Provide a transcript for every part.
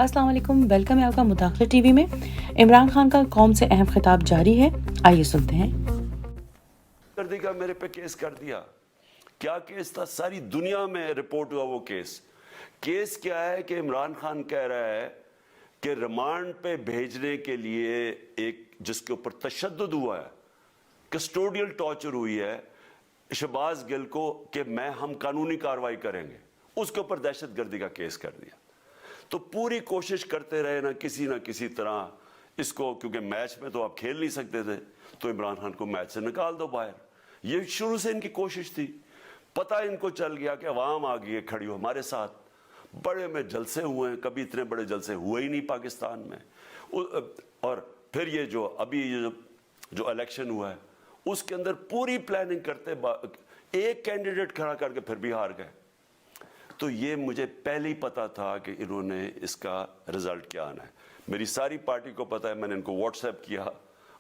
अस्सलाम वालेकुम, वेलकम है आपका मुदाखला टीवी में। इमरान खान का कौम से अहम खिताब जारी है, आइए सुनते हैं। कर देगा, मेरे पे केस कर दिया। क्या केस था? सारी दुनिया में रिपोर्ट हुआ वो केस। केस क्या है कि इमरान खान कह रहा है कि रिमांड पे भेजने के लिए एक जिसके ऊपर तशद्दुद हुआ है, कस्टोडियल टॉर्चर हुई है शहबाज गिल को, कि हम कानूनी कार्रवाई करेंगे, उसके ऊपर दहशतगर्दी का केस कर दिया। तो पूरी कोशिश करते रहे ना किसी तरह इसको, क्योंकि मैच में तो आप खेल नहीं सकते थे, तो इमरान खान को मैच से निकाल दो बाहर। ये शुरू से इनकी कोशिश थी। पता इनको चल गया कि अवाम आ गई है खड़ी हो हमारे साथ। बड़े में जलसे हुए हैं, कभी इतने बड़े जलसे हुए ही नहीं पाकिस्तान में। और फिर ये जो अभी जो इलेक्शन हुआ है उसके अंदर पूरी प्लानिंग करते एक कैंडिडेट खड़ा करके फिर भी हार गए। तो ये मुझे पहले ही पता था कि इन्होंने इसका रिजल्ट क्या आना है। मेरी सारी पार्टी को पता है, मैंने इनको व्हाट्सएप किया,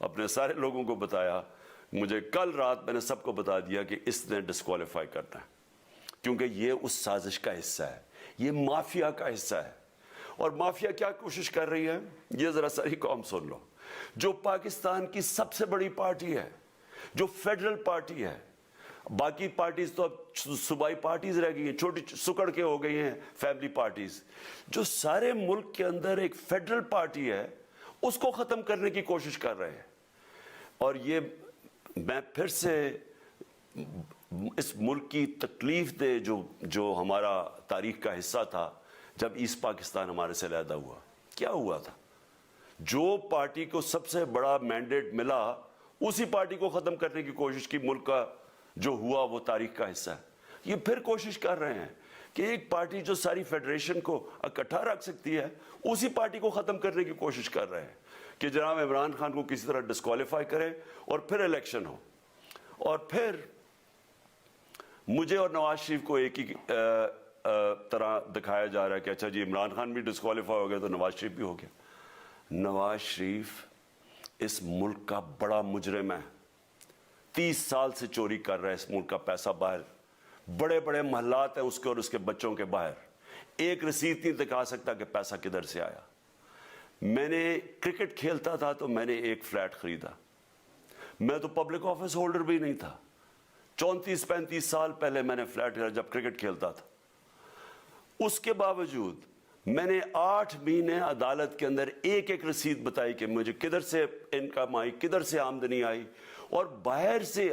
अपने सारे लोगों को बताया। मुझे कल रात मैंने सबको बता दिया कि इसने डिस्क्वालीफाई करना है, क्योंकि ये उस साजिश का हिस्सा है, ये माफिया का हिस्सा है। और माफिया क्या कोशिश कर रही है, ये जरा सारी कौम सुन लो। जो पाकिस्तान की सबसे बड़ी पार्टी है, जो फेडरल पार्टी है, बाकी पार्टीज तो अब सूबाई पार्टीज रह गई हैं, छोटी सुकड़ के हो गई हैं फैमिली पार्टीज। जो सारे मुल्क के अंदर एक फेडरल पार्टी है, उसको खत्म करने की कोशिश कर रहे हैं। और ये मैं फिर से इस मुल्क की तकलीफ दे जो हमारा तारीख का हिस्सा था। जब ईस्ट पाकिस्तान हमारे से अलहदा हुआ, क्या हुआ था? जो पार्टी को सबसे बड़ा मैंडेट मिला, उसी पार्टी को खत्म करने की कोशिश की। मुल्क का जो हुआ वो तारीख का हिस्सा है। ये फिर कोशिश कर रहे हैं कि एक पार्टी जो सारी फेडरेशन को इकट्ठा रख सकती है, उसी पार्टी को ख़त्म करने की कोशिश कर रहे हैं कि जनाब इमरान खान को किसी तरह डिस्क्वालीफाई करें और फिर इलेक्शन हो। और फिर मुझे और नवाज शरीफ को एक ही तरह दिखाया जा रहा है कि अच्छा जी, इमरान खान भी डिस्क्वालीफाई हो गया तो नवाज शरीफ भी हो गया। नवाज शरीफ इस मुल्क का बड़ा मुजरिम है। 30 साल से चोरी कर रहा है इस मुल्क का पैसा बाहर। बड़े बड़े महलात हैं उसके और उसके बच्चों के बाहर। एक रसीद नहीं दिखा सकता कि पैसा किधर से आया। मैंने क्रिकेट खेलता था तो मैंने एक फ्लैट खरीदा। मैं तो पब्लिक ऑफिस होल्डर भी नहीं था। 34-35 साल पहले मैंने फ्लैट खरीदा जब क्रिकेट खेलता था। उसके बावजूद मैंने 8 महीने अदालत के अंदर एक एक रसीद बताई कि मुझे किधर से इनकम आई, किधर से आमदनी आई। और बाहर से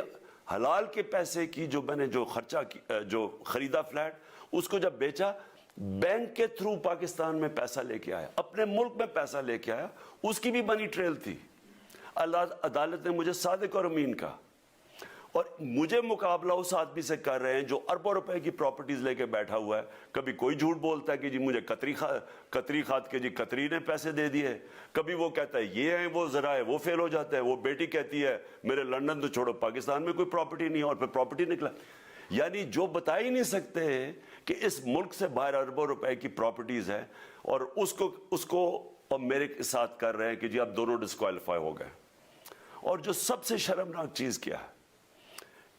हलाल के पैसे की जो मैंने जो खर्चा जो खरीदा फ्लैट, उसको जब बेचा, बैंक के थ्रू पाकिस्तान में पैसा लेके आया, अपने मुल्क में पैसा लेके आया, उसकी भी मनी ट्रेल थी। अदालत ने मुझे सादिक और अमीन का, और मुझे मुकाबला उस आदमी से कर रहे हैं जो अरबों रुपए की प्रॉपर्टीज लेके बैठा हुआ है। कभी कोई झूठ बोलता है कि जी मुझे कतरी खाद के जी कतरी ने पैसे दे दिए, कभी वो कहता है ये है, वो जरा है, वो फेल हो जाता है। वो बेटी कहती है मेरे लंदन तो छोड़ो, पाकिस्तान में कोई प्रॉपर्टी नहीं है, और फिर प्रॉपर्टी निकला। यानी जो बता ही नहीं सकते कि इस मुल्क से बाहर अरबों रुपए की प्रॉपर्टीज है, और उसको और मेरे साथ कर रहे हैं कि जी अब दोनों डिस्क्वालीफाई हो गए। और जो सबसे शर्मनाक चीज क्या है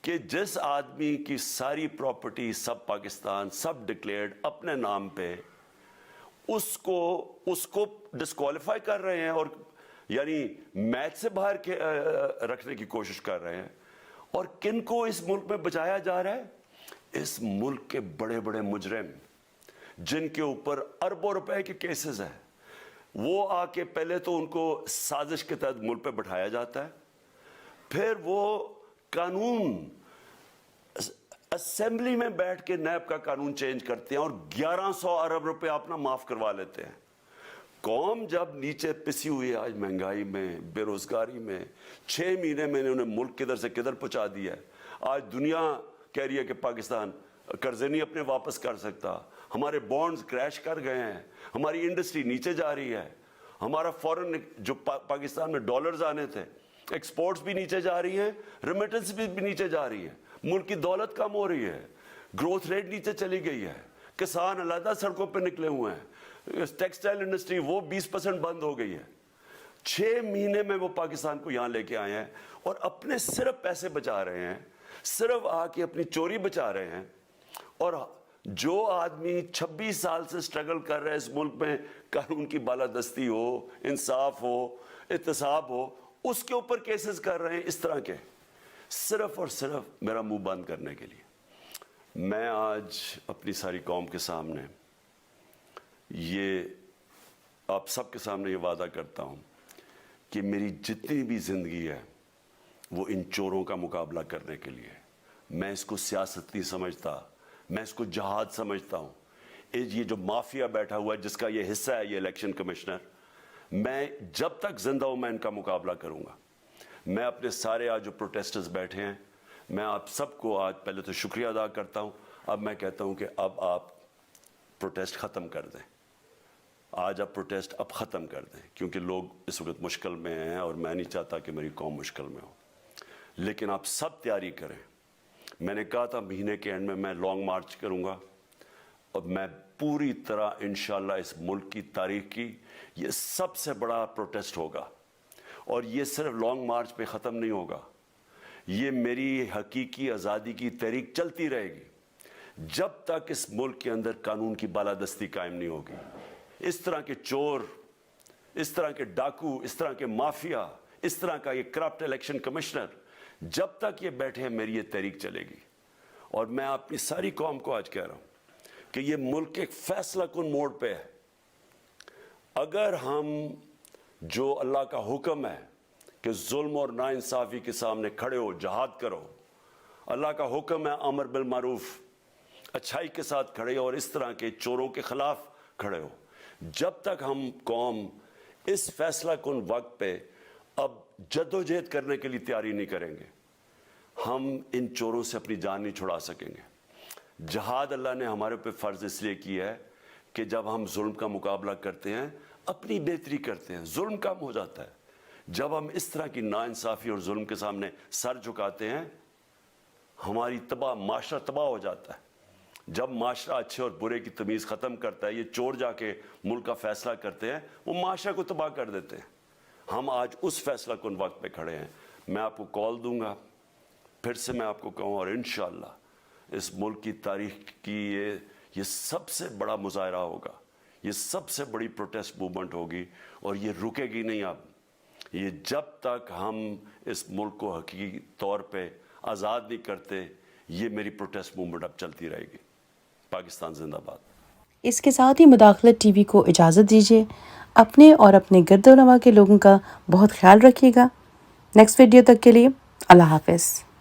कि जिस आदमी की सारी प्रॉपर्टी सब पाकिस्तान सब डिक्लेयर्ड अपने नाम पे, उसको डिस्क्वालीफाई कर रहे हैं, और यानी मैच से बाहर के रखने की कोशिश कर रहे हैं। और किन को इस मुल्क में बचाया जा रहा है? इस मुल्क के बड़े बड़े मुजरिम जिनके ऊपर अरबों रुपए के केसेस हैं, वो आके पहले तो उनको साजिश के तहत मुल्क पे बैठाया जाता है, फिर वो कानून असेंबली में बैठ के नैब का कानून चेंज करते हैं और 1100 अरब रुपए अपना माफ करवा लेते हैं। कौम जब नीचे पिसी हुई है आज महंगाई में, बेरोजगारी में, 6 महीने में इन्होंने मुल्क किधर से किधर पहुंचा दिया है। आज दुनिया कह रही है कि पाकिस्तान कर्जे नहीं अपने वापस कर सकता, हमारे बॉन्ड्स क्रैश कर गए हैं, हमारी इंडस्ट्री नीचे जा रही है, हमारा फॉरेन जो पाकिस्तान में डॉलर्स आने थे, एक्सपोर्ट्स भी नीचे जा रही हैं, रेमिटेंस भी नीचे जा रही है, मुल्क की दौलत कम हो रही है, ग्रोथ रेट नीचे चली गई है, किसान अलग सड़कों पे निकले हुए हैं, टेक्सटाइल इंडस्ट्री वो 20% बंद हो गई है। 6 महीने में वो पाकिस्तान को यहाँ लेके आए हैं और अपने सिर्फ पैसे बचा रहे हैं, सिर्फ आके अपनी चोरी बचा रहे हैं। और जो आदमी 26 साल से स्ट्रगल कर रहा है इस मुल्क में, कानून की बालादस्ती हो, इंसाफ हो, एहतसाब हो, उसके ऊपर केसेस कर रहे हैं इस तरह के, सिर्फ और सिर्फ मेरा मुंह बंद करने के लिए। मैं आज अपनी सारी कौम के सामने ये, आप सबके सामने ये वादा करता हूँ कि मेरी जितनी भी ज़िंदगी है वो इन चोरों का मुकाबला करने के लिए है। मैं इसको सियासत नहीं समझता, मैं इसको जहाद समझता हूँ। ये जो माफिया बैठा हुआ है जिसका ये हिस्सा है ये इलेक्शन कमिश्नर, मैं जब तक जिंदा हूँ मैं इनका मुकाबला करूँगा। मैं अपने सारे आज जो प्रोटेस्टर्स बैठे हैं, मैं आप सबको आज पहले तो शुक्रिया अदा करता हूँ। अब मैं कहता हूँ कि अब आप प्रोटेस्ट ख़त्म कर दें, आज आप प्रोटेस्ट अब ख़त्म कर दें, क्योंकि लोग इस वक्त मुश्किल में हैं और मैं नहीं चाहता कि मेरी कौम मुश्किल में हो। लेकिन आप सब तैयारी करें। मैंने कहा था महीने के एंड में मैं लॉन्ग मार्च करूँगा और मैं पूरी तरह इंशाल्लाह इस मुल्क की तारीख की ये सबसे बड़ा प्रोटेस्ट होगा। और ये सिर्फ लॉन्ग मार्च पे ख़त्म नहीं होगा, ये मेरी हकीकी आज़ादी की तहरीक चलती रहेगी जब तक इस मुल्क के अंदर कानून की बालादस्ती कायम नहीं होगी। इस तरह के चोर, इस तरह के डाकू, इस तरह के माफिया, इस तरह का ये करप्ट इलेक्शन कमिश्नर, जब तक ये बैठे हैं मेरी ये तहरीक चलेगी। और मैं अपनी सारी कौम को आज कह रहा हूँ कि ये मुल्क एक फैसला कुन मोड़ पे है। अगर हम जो अल्लाह का हुक्म है कि जुल्म और नाइंसाफ़ी के सामने खड़े हो, जहाद करो, अल्लाह का हुक्म है अमर बिल मारूफ, अच्छाई के साथ खड़े हो और इस तरह के चोरों के ख़िलाफ़ खड़े हो। जब तक हम कौम इस फैसला कुन वक्त पे अब जद्दोजहद करने के लिए तैयारी नहीं करेंगे, हम इन चोरों से अपनी जान नहीं छुड़ा सकेंगे। जहाद अल्लाह ने हमारे पे फ़र्ज़ इसलिए किया है कि जब हम जुल्म का मुकाबला करते हैं, अपनी बेहतरी करते हैं, जुल्म कम हो जाता है। जब हम इस तरह की नाइंसाफ़ी और जुल्म के सामने सर झुकाते हैं, हमारी माशरा तबाह हो जाता है। जब माशरा अच्छे और बुरे की तमीज़ ख़त्म करता है, ये चोर जाके मुल्क का फ़ैसला करते हैं, वो माशरा को तबाह कर देते हैं। हम आज उस फैसला कुन वक्त पे खड़े हैं। मैं आपको कॉल दूंगा, फिर से मैं आपको कहूँ, और इंशाअल्लाह इस मुल्क की तारीख की ये सबसे बड़ा मुजाहरा होगा, ये सबसे बड़ी प्रोटेस्ट मूवमेंट होगी और ये रुकेगी नहीं। अब ये जब तक हम इस मुल्क को हकीकी तौर पे आज़ाद नहीं करते, ये मेरी प्रोटेस्ट मूवमेंट अब चलती रहेगी। पाकिस्तान जिंदाबाद। इसके साथ ही मुदाखलत टीवी को इजाज़त दीजिए। अपने और अपने गिरदोनवा के लोगों का बहुत ख्याल रखिएगा। नेक्स्ट वीडियो तक के लिए अल्लाह हाफ़िज़।